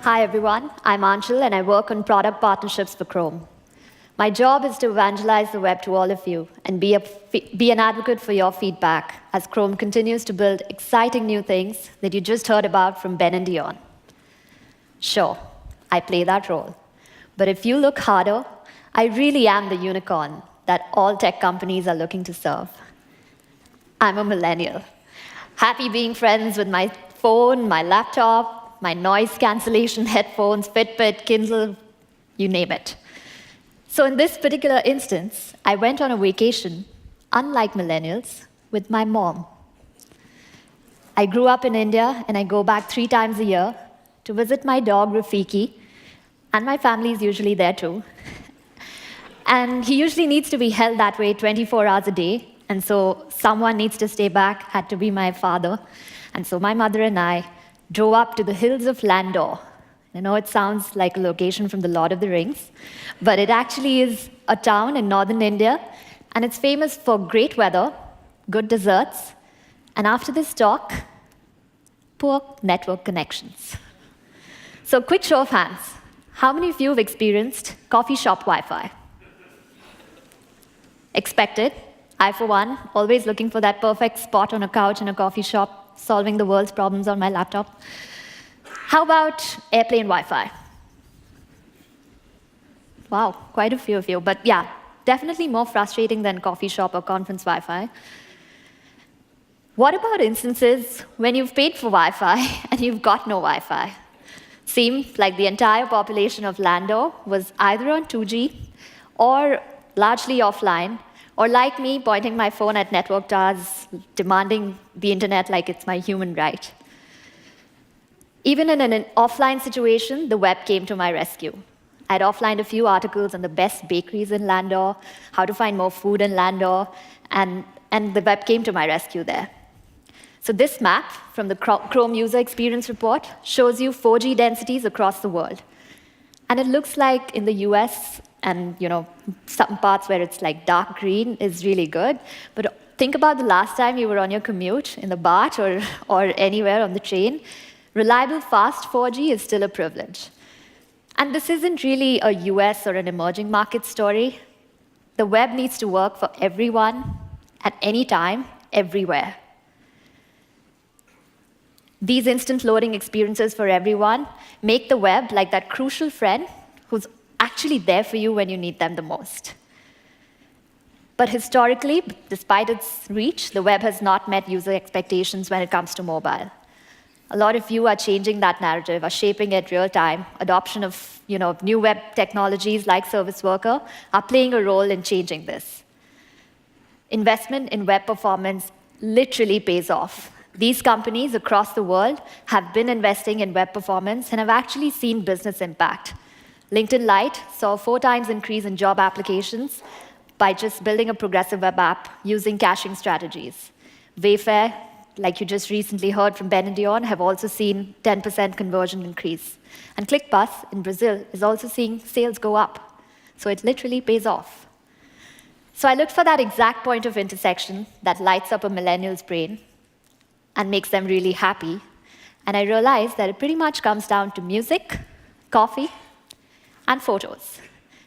Hi everyone, I'm Anshul and I work on product partnerships for Chrome. My job is to evangelize the web to all of you and be an advocate for your feedback as Chrome continues to build exciting new things that you just heard about from Ben and Dion. Sure, I play that role. But if you look harder, I really am the unicorn that all tech companies are looking to serve. I'm a millennial, happy being friends with my phone, my laptop, my noise cancellation headphones, Fitbit, Kindle, you name it. So in this particular instance, I went on a vacation, unlike millennials, with my mom. I grew up in India, and I go back 3 times a year to visit my dog, Rafiki, and my family is usually there too. And he usually needs to be held that way 24 hours a day, and so someone needs to stay back, had to be my father. And so my mother and I drove up to the hills of Landor. I know it sounds like a location from The Lord of the Rings, but it actually is a town in northern India, and it's famous for great weather, good desserts, and after this talk, poor network connections. So quick show of hands. How many of you have experienced coffee shop Wi-Fi? Expected. I, for one, always looking for that perfect spot on a couch in a coffee shop, solving the world's problems on my laptop. How about airplane Wi-Fi? Wow, quite a few of you. But yeah, definitely more frustrating than coffee shop or conference Wi-Fi. What about instances when you've paid for Wi-Fi and you've got no Wi-Fi? Seemed like the entire population of Landor was either on 2G or largely offline, or like me, pointing my phone at network towers, demanding the internet like it's my human right. Even in an offline situation, the web came to my rescue. I'd offlined a few articles on the best bakeries in Landor, how to find more food in Landor, and the web came to my rescue there. So this map from the Chrome User Experience Report shows you 4G densities across the world. And it looks like in the US, and some parts where it's like dark green is really good. But think about the last time you were on your commute in the BART or anywhere on the train. Reliable, fast 4G is still a privilege. And this isn't really a US or an emerging market story. The web needs to work for everyone, at any time, everywhere. These instant loading experiences for everyone make the web like that crucial friend who's actually there for you when you need them the most. But historically, despite its reach, the web has not met user expectations when it comes to mobile. A lot of you are changing that narrative, are shaping it real time. Adoption of new web technologies like Service Worker are playing a role in changing this. Investment in web performance literally pays off. These companies across the world have been investing in web performance and have actually seen business impact. LinkedIn Lite saw a 4 times increase in job applications by just building a progressive web app using caching strategies. Wayfair, like you just recently heard from Ben and Dion, have also seen 10% conversion increase. And ClickBus in Brazil is also seeing sales go up. So it literally pays off. So I looked for that exact point of intersection that lights up a millennial's brain and makes them really happy. And I realized that it pretty much comes down to music, coffee, and photos.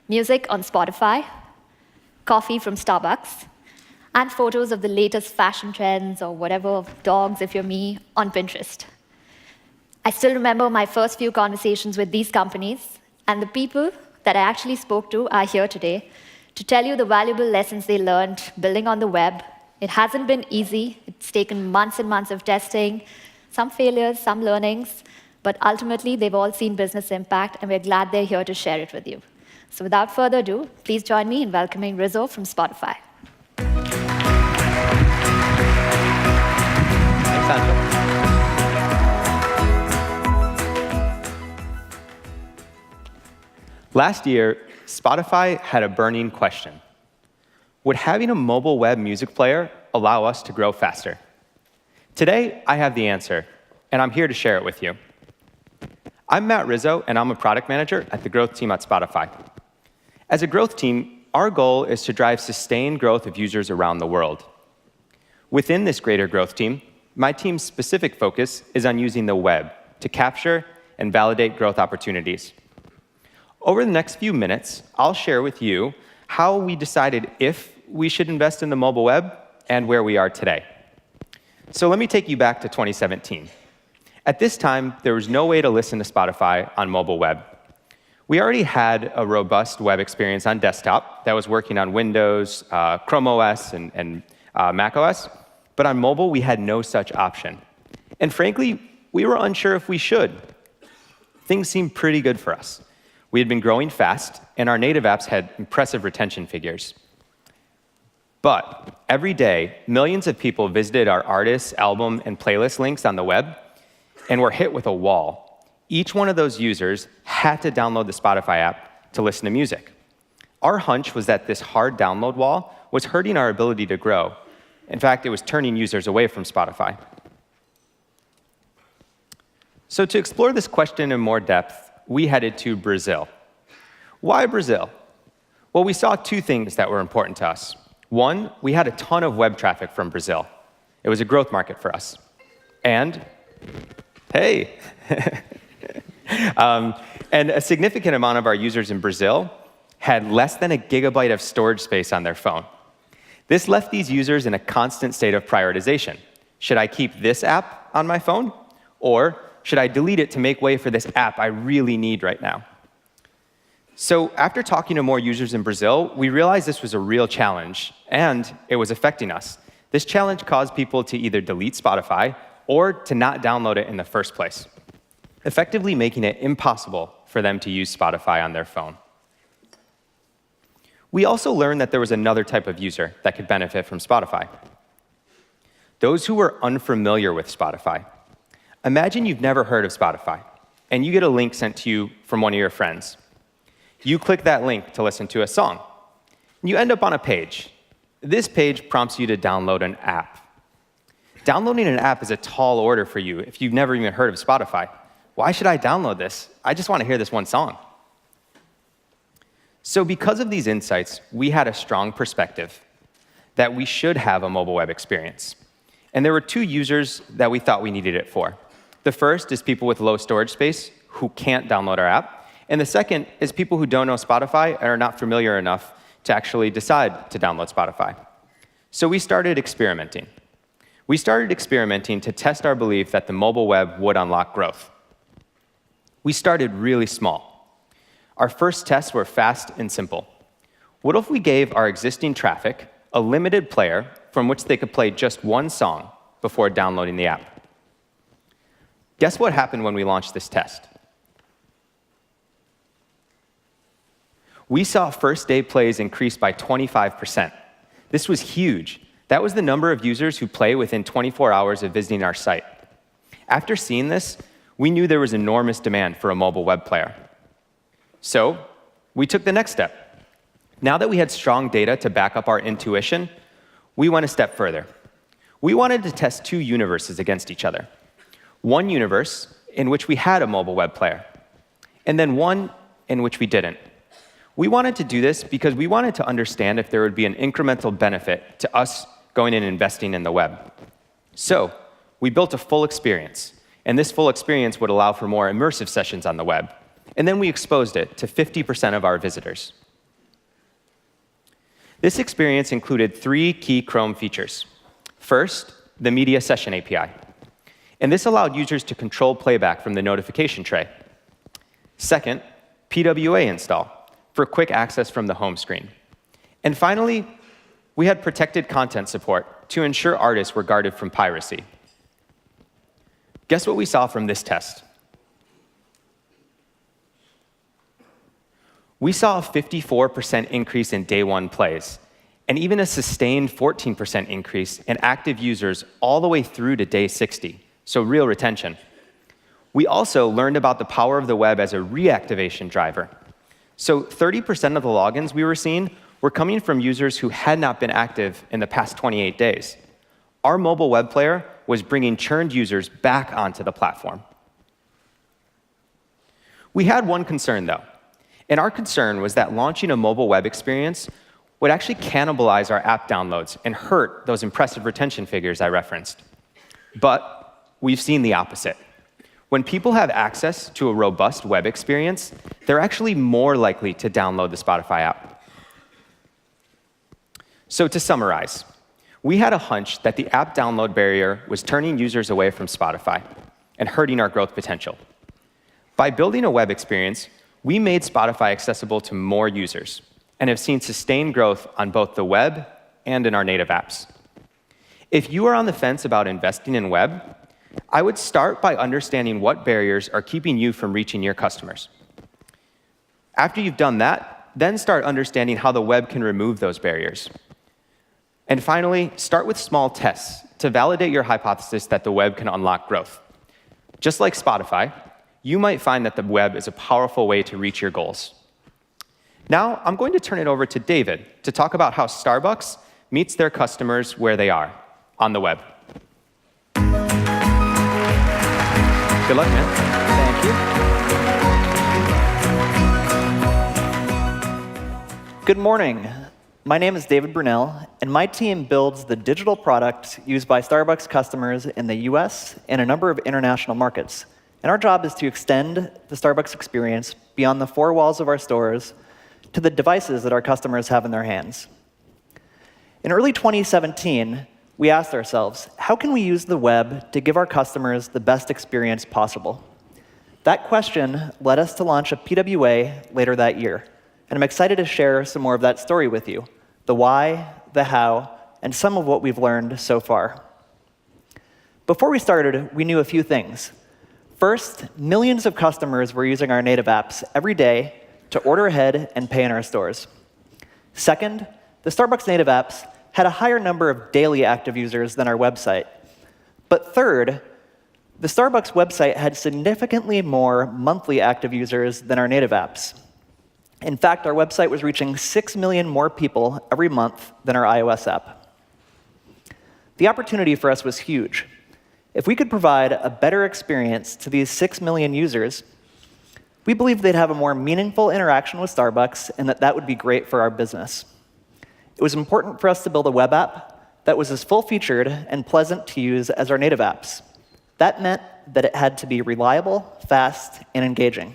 Music on Spotify, coffee from Starbucks, and photos of the latest fashion trends or whatever, dogs if you're me, on Pinterest. I still remember my first few conversations with these companies, and the people that I actually spoke to are here today to tell you the valuable lessons they learned building on the web. It hasn't been easy. It's taken months and months of testing, some failures, some learnings, but ultimately, they've all seen business impact, and we're glad they're here to share it with you. So without further ado, please join me in welcoming Rizzo from Spotify. Thanks, Anshul. Last year, Spotify had a burning question. Would having a mobile web music player allow us to grow faster? Today, I have the answer, and I'm here to share it with you. I'm Matt Rizzo, and I'm a product manager at the growth team at Spotify. As a growth team, our goal is to drive sustained growth of users around the world. Within this greater growth team, my team's specific focus is on using the web to capture and validate growth opportunities. Over the next few minutes, I'll share with you how we decided if we should invest in the mobile web and where we are today. So let me take you back to 2017. At this time, there was no way to listen to Spotify on mobile web. We already had a robust web experience on desktop that was working on Windows, Chrome OS, and Mac OS, but on mobile, we had no such option. And frankly, we were unsure if we should. Things seemed pretty good for us. We had been growing fast, and our native apps had impressive retention figures. But every day, millions of people visited our artists, album, and playlist links on the web, and were hit with a wall. Each one of those users had to download the Spotify app to listen to music. Our hunch was that this hard download wall was hurting our ability to grow. In fact, it was turning users away from Spotify. So to explore this question in more depth, we headed to Brazil. Why Brazil? Well, we saw two things that were important to us. One, we had a ton of web traffic from Brazil. It was a growth market for us. And, hey, and a significant amount of our users in Brazil had less than a gigabyte of storage space on their phone. This left these users in a constant state of prioritization. Should I keep this app on my phone? Or should I delete it to make way for this app I really need right now? So after talking to more users in Brazil, we realized this was a real challenge, and it was affecting us. This challenge caused people to either delete Spotify or to not download it in the first place, effectively making it impossible for them to use Spotify on their phone. We also learned that there was another type of user that could benefit from Spotify. Those who were unfamiliar with Spotify. Imagine you've never heard of Spotify, and you get a link sent to you from one of your friends. You click that link to listen to a song. You end up on a page. This page prompts you to download an app. Downloading an app is a tall order for you if you've never even heard of Spotify. Why should I download this? I just want to hear this one song. So because of these insights, we had a strong perspective that we should have a mobile web experience. And there were two users that we thought we needed it for. The first is people with low storage space who can't download our app. And the second is people who don't know Spotify and are not familiar enough to actually decide to download Spotify. So we started experimenting. We started experimenting to test our belief that the mobile web would unlock growth. We started really small. Our first tests were fast and simple. What if we gave our existing traffic a limited player from which they could play just one song before downloading the app? Guess what happened when we launched this test? We saw first-day plays increase by 25%. This was huge. That was the number of users who play within 24 hours of visiting our site. After seeing this, we knew there was enormous demand for a mobile web player. So we took the next step. Now that we had strong data to back up our intuition, we went a step further. We wanted to test two universes against each other. One universe in which we had a mobile web player, and then one in which we didn't. We wanted to do this because we wanted to understand if there would be an incremental benefit to us going and investing in the web. So we built a full experience, and this full experience would allow for more immersive sessions on the web. And then we exposed it to 50% of our visitors. This experience included 3 key Chrome features. First, the Media Session API. And this allowed users to control playback from the notification tray. Second, PWA install, for quick access from the home screen. And finally, we had protected content support to ensure artists were guarded from piracy. Guess what we saw from this test? We saw a 54% increase in day one plays, and even a sustained 14% increase in active users all the way through to day 60, so real retention. We also learned about the power of the web as a reactivation driver. So 30% of the logins we were seeing were coming from users who had not been active in the past 28 days. Our mobile web player was bringing churned users back onto the platform. We had one concern, though, and our concern was that launching a mobile web experience would actually cannibalize our app downloads and hurt those impressive retention figures I referenced. But we've seen the opposite. When people have access to a robust web experience, they're actually more likely to download the Spotify app. So to summarize, we had a hunch that the app download barrier was turning users away from Spotify and hurting our growth potential. By building a web experience, we made Spotify accessible to more users and have seen sustained growth on both the web and in our native apps. If you are on the fence about investing in web, I would start by understanding what barriers are keeping you from reaching your customers. After you've done that, then start understanding how the web can remove those barriers. And finally, start with small tests to validate your hypothesis that the web can unlock growth. Just like Spotify, you might find that the web is a powerful way to reach your goals. Now, I'm going to turn it over to David to talk about how Starbucks meets their customers where they are, on the web. Good luck, man. Thank you. Good morning. My name is David Brunel, and my team builds the digital product used by Starbucks customers in the US and a number of international markets. And our job is to extend the Starbucks experience beyond the four walls of our stores to the devices that our customers have in their hands. In early 2017, we asked ourselves, how can we use the web to give our customers the best experience possible? That question led us to launch a PWA later that year. And I'm excited to share some more of that story with you, the why, the how, and some of what we've learned so far. Before we started, we knew a few things. First, millions of customers were using our native apps every day to order ahead and pay in our stores. Second, the Starbucks native apps had a higher number of daily active users than our website. But third, the Starbucks website had significantly more monthly active users than our native apps. In fact, our website was reaching 6 million more people every month than our iOS app. The opportunity for us was huge. If we could provide a better experience to these 6 million users, we believed they'd have a more meaningful interaction with Starbucks and that would be great for our business. It was important for us to build a web app that was as full-featured and pleasant to use as our native apps. That meant that it had to be reliable, fast, and engaging.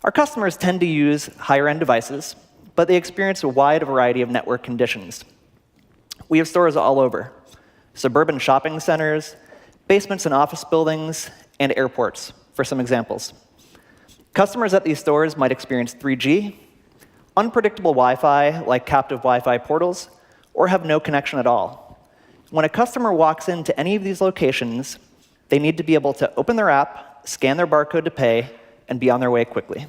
Our customers tend to use higher-end devices, but they experience a wide variety of network conditions. We have stores all over: suburban shopping centers, basements in office buildings, and airports, for some examples. Customers at these stores might experience 3G, unpredictable Wi-Fi like captive Wi-Fi portals, or have no connection at all. When a customer walks into any of these locations, they need to be able to open their app, scan their barcode to pay, and be on their way quickly.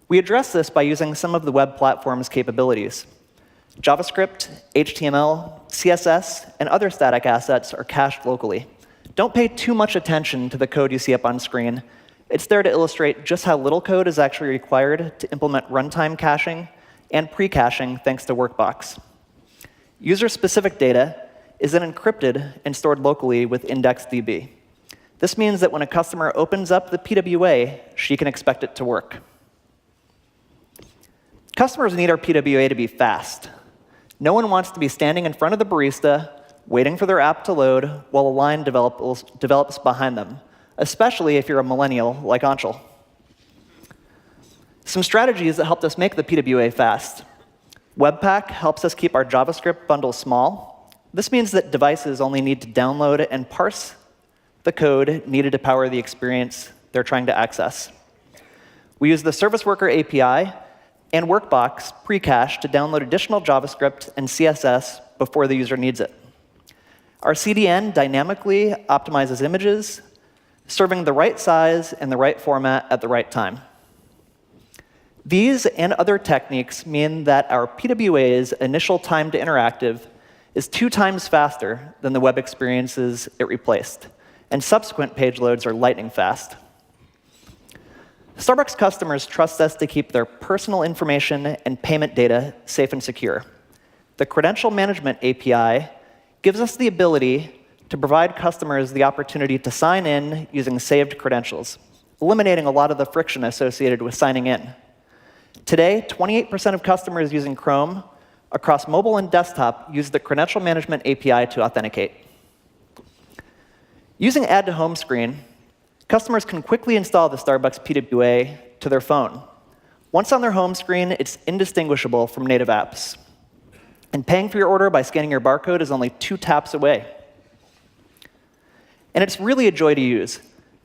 We address this by using some of the web platform's capabilities. JavaScript, HTML, CSS, and other static assets are cached locally. Don't pay too much attention to the code you see up on screen. It's there to illustrate just how little code is actually required to implement runtime caching and pre-caching thanks to Workbox. User-specific data is then encrypted and stored locally with IndexedDB. This means that when a customer opens up the PWA, she can expect it to work. Customers need our PWA to be fast. No one wants to be standing in front of the barista, waiting for their app to load while a line develops behind them, especially if you're a millennial like Anshul. Some strategies that helped us make the PWA fast. Webpack helps us keep our JavaScript bundles small. This means that devices only need to download and parse the code needed to power the experience they're trying to access. We use the Service Worker API and Workbox pre-cache to download additional JavaScript and CSS before the user needs it. Our CDN dynamically optimizes images, serving the right size and the right format at the right time. These and other techniques mean that our PWA's initial time to interactive is 2 times faster than the web experiences it replaced, and subsequent page loads are lightning fast. Starbucks customers trust us to keep their personal information and payment data safe and secure. The Credential Management API gives us the ability to provide customers the opportunity to sign in using saved credentials, eliminating a lot of the friction associated with signing in. Today, 28% of customers using Chrome across mobile and desktop use the Credential Management API to authenticate. Using Add to Home Screen, customers can quickly install the Starbucks PWA to their phone. Once on their home screen, it's indistinguishable from native apps. And paying for your order by scanning your barcode is only 2 taps away. And it's really a joy to use.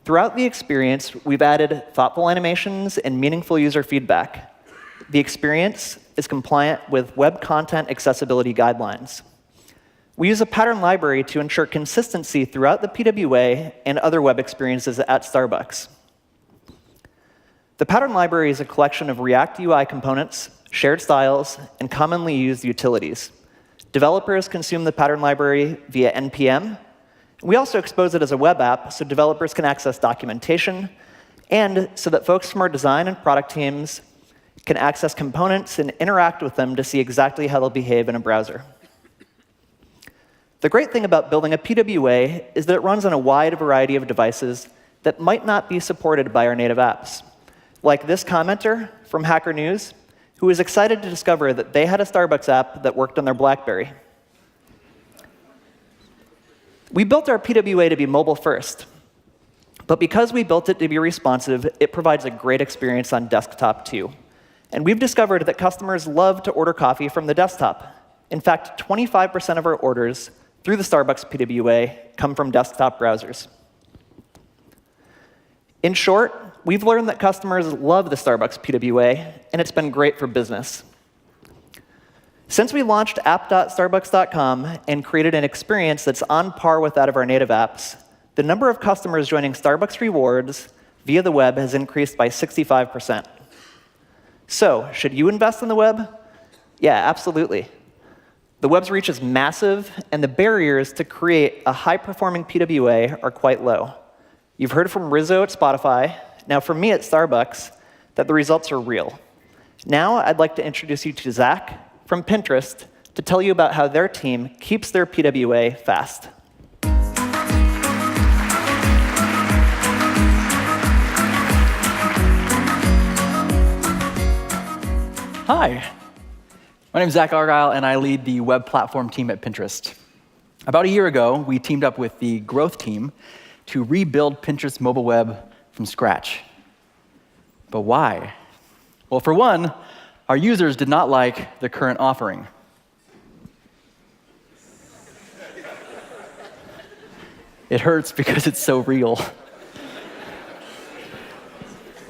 Throughout the experience, we've added thoughtful animations and meaningful user feedback. The experience is compliant with web content accessibility guidelines. We use a pattern library to ensure consistency throughout the PWA and other web experiences at Starbucks. The pattern library is a collection of React UI components, shared styles, and commonly used utilities. Developers consume the pattern library via NPM. We also expose it as a web app so developers can access documentation, and so that folks from our design and product teams can access components and interact with them to see exactly how they'll behave in a browser. The great thing about building a PWA is that it runs on a wide variety of devices that might not be supported by our native apps. Like this commenter from Hacker News, who was excited to discover that they had a Starbucks app that worked on their BlackBerry. We built our PWA to be mobile first, but because we built it to be responsive, it provides a great experience on desktop too. And we've discovered that customers love to order coffee from the desktop. In fact, 25% of our orders through the Starbucks PWA come from desktop browsers. In short, we've learned that customers love the Starbucks PWA, and it's been great for business. Since we launched app.starbucks.com and created an experience that's on par with that of our native apps, the number of customers joining Starbucks Rewards via the web has increased by 65%. So, should you invest in the web? Yeah, absolutely. The web's reach is massive, and the barriers to create a high-performing PWA are quite low. You've heard from Rizzo at Spotify, now from me at Starbucks, that the results are real. Now I'd like to introduce you to Zach from Pinterest to tell you about how their team keeps their PWA fast. Hi, my name is Zach Argyle, and I lead the web platform team at Pinterest. About a year ago, we teamed up with the growth team to rebuild Pinterest mobile web from scratch. But why? Well, for one, our users did not like the current offering. It hurts because it's so real.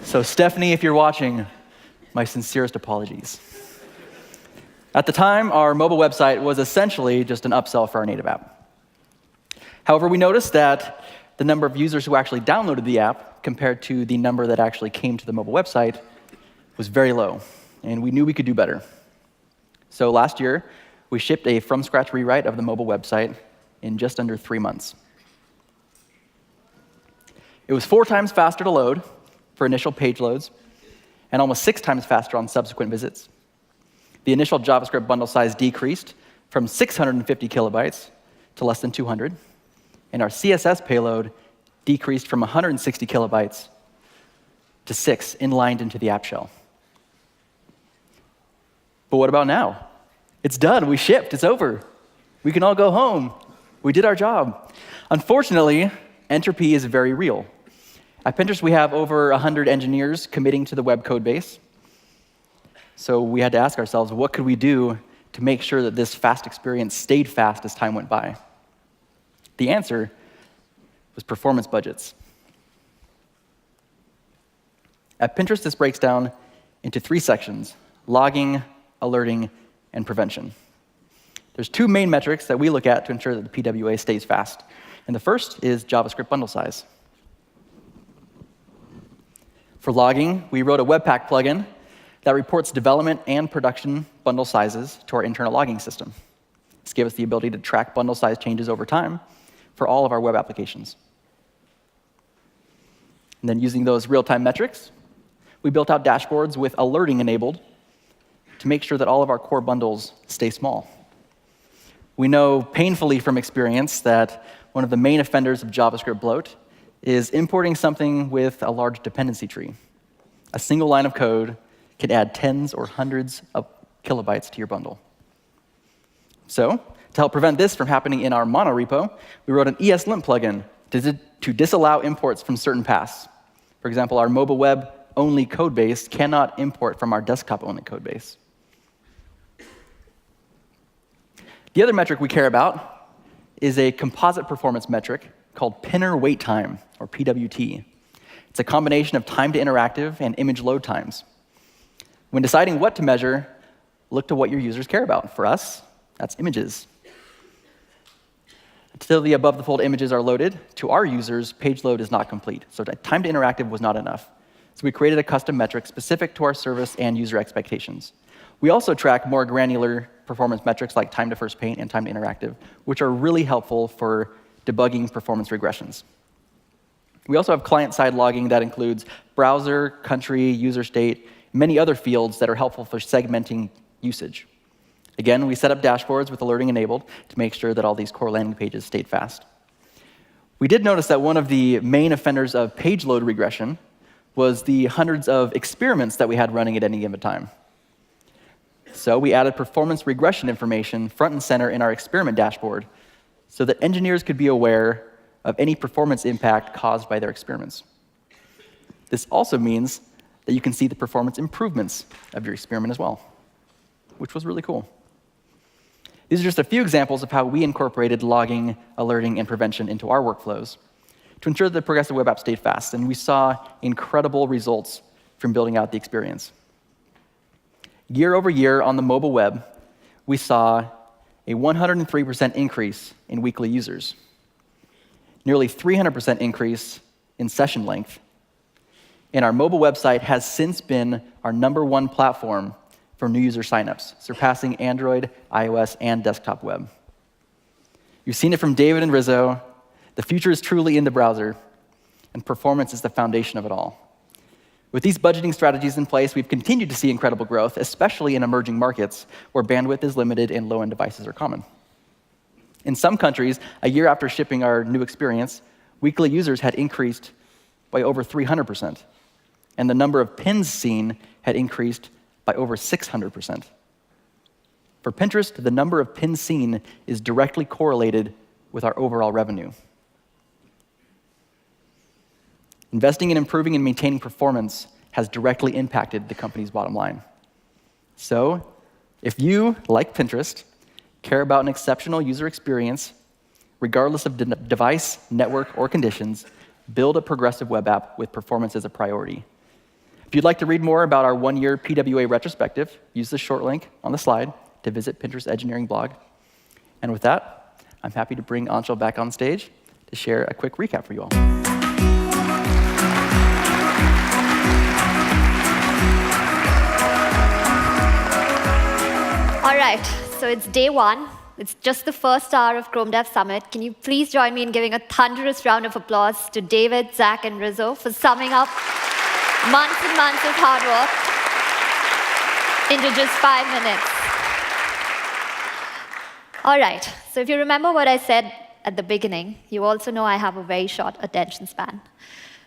So Stephanie, if you're watching, my sincerest apologies. At the time, our mobile website was essentially just an upsell for our native app. However, we noticed that the number of users who actually downloaded the app compared to the number that actually came to the mobile website was very low, and we knew we could do better. So last year, we shipped a from-scratch rewrite of the mobile website in just under 3 months. It was 4 times faster to load for initial page loads, and almost 6 times faster on subsequent visits. The initial JavaScript bundle size decreased from 650 kilobytes to less than 200, and our CSS payload decreased from 160 kilobytes to 6 inlined into the app shell. But what about now? It's done. We shipped. It's over. We can all go home. We did our job. Unfortunately, entropy is very real. At Pinterest, we have over 100 engineers committing to the web code base. So we had to ask ourselves, what could we do to make sure that this fast experience stayed fast as time went by? The answer was performance budgets. At Pinterest, this breaks down into 3 sections: logging, alerting, and prevention. There's 2 main metrics that we look at to ensure that the PWA stays fast. And the first is JavaScript bundle size. For logging, we wrote a Webpack plugin that reports development and production bundle sizes to our internal logging system. This gave us the ability to track bundle size changes over time for all of our web applications. And then using those real-time metrics, we built out dashboards with alerting enabled to make sure that all of our core bundles stay small. We know painfully from experience that one of the main offenders of JavaScript bloat is importing something with a large dependency tree. A single line of code can add tens or hundreds of kilobytes to your bundle. So, to help prevent this from happening in our mono repo, we wrote an ESLint plugin to disallow imports from certain paths. For example, our mobile web-only code base cannot import from our desktop-only code base. The other metric we care about is a composite performance metric called pinner wait time, or PWT. It's a combination of time to interactive and image load times. When deciding what to measure, look to what your users care about. For us, that's images. Until the above-the-fold images are loaded, to our users, page load is not complete. So time to interactive was not enough. So we created a custom metric specific to our service and user expectations. We also track more granular performance metrics like time to first paint and time to interactive, which are really helpful for debugging performance regressions. We also have client-side logging that includes browser, country, user state, many other fields that are helpful for segmenting usage. Again, we set up dashboards with alerting enabled to make sure that all these core landing pages stayed fast. We did notice that one of the main offenders of page load regression was the hundreds of experiments that we had running at any given time. So we added performance regression information front and center in our experiment dashboard so that engineers could be aware of any performance impact caused by their experiments. This also means that you can see the performance improvements of your experiment as well, which was really cool. These are just a few examples of how we incorporated logging, alerting, and prevention into our workflows to ensure that the progressive web app stayed fast, and we saw incredible results from building out the experience. Year over year on the mobile web, we saw a 103% increase in weekly users, nearly 300% increase in session length, and our mobile website has since been our #1 platform for new user signups, surpassing Android, iOS, and desktop web. You've seen it from David and Rizzo. The future is truly in the browser, and performance is the foundation of it all. With these budgeting strategies in place, we've continued to see incredible growth, especially in emerging markets where bandwidth is limited and low-end devices are common. In some countries, a year after shipping our new experience, weekly users had increased by over 300%, and the number of pins seen had increased by over 600%. For Pinterest, the number of pins seen is directly correlated with our overall revenue. Investing in improving and maintaining performance has directly impacted the company's bottom line. So, if you, like Pinterest, care about an exceptional user experience, regardless of device, network, or conditions, build a progressive web app with performance as a priority. If you'd like to read more about our one-year PWA retrospective, use the short link on the slide to visit Pinterest engineering blog. And with that, I'm happy to bring Anshul back on stage to share a quick recap for you all. All right, so it's day one. It's just the first hour of Chrome Dev Summit. Can you please join me in giving a thunderous round of applause to David, Zach, and Rizzo for summing up months and months of hard work into just 5 minutes. All right, so if you remember what I said at the beginning, you also know I have a very short attention span.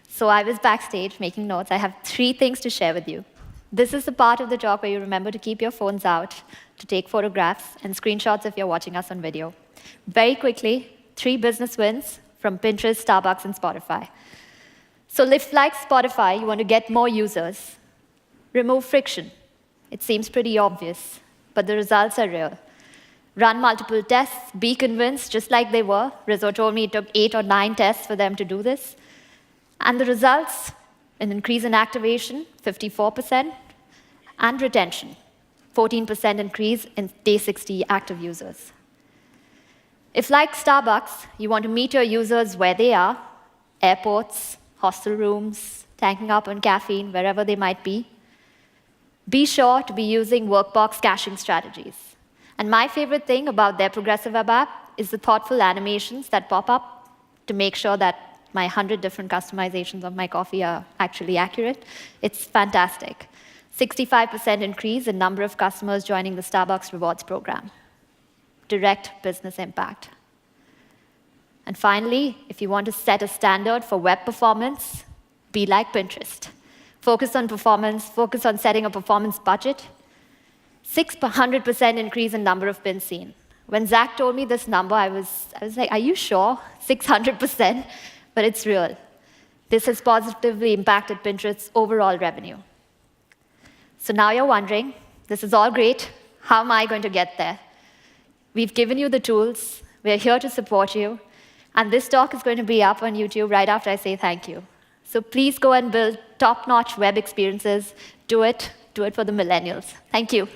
So I was backstage making notes. I have 3 things to share with you. This is the part of the talk where you remember to keep your phones out, to take photographs and screenshots if you're watching us on video. Very quickly, 3 business wins from Pinterest, Starbucks, and Spotify. So if, like Spotify, you want to get more users, remove friction. It seems pretty obvious, but the results are real. Run multiple tests, be convinced, just like they were. Rizzo told me it took 8 or 9 tests for them to do this. And the results, an increase in activation, 54%, and retention, 14% increase in day 60 active users. If, like Starbucks, you want to meet your users where they are, airports, hostel rooms, tanking up on caffeine, wherever they might be sure to be using Workbox caching strategies. And my favorite thing about their progressive web app is the thoughtful animations that pop up to make sure that my 100 different customizations of my coffee are actually accurate. It's fantastic. 65% increase in number of customers joining the Starbucks Rewards program. Direct business impact. And finally, if you want to set a standard for web performance, be like Pinterest. Focus on performance, focus on setting a performance budget. 600% increase in number of pins seen. When Zach told me this number, I was like, are you sure? 600%? but it's real. This has positively impacted Pinterest's overall revenue. So now you're wondering, this is all great. How am I going to get there? We've given you the tools. We're here to support you. And this talk is going to be up on YouTube right after I say thank you. So please go and build top-notch web experiences. Do it for the millennials. Thank you.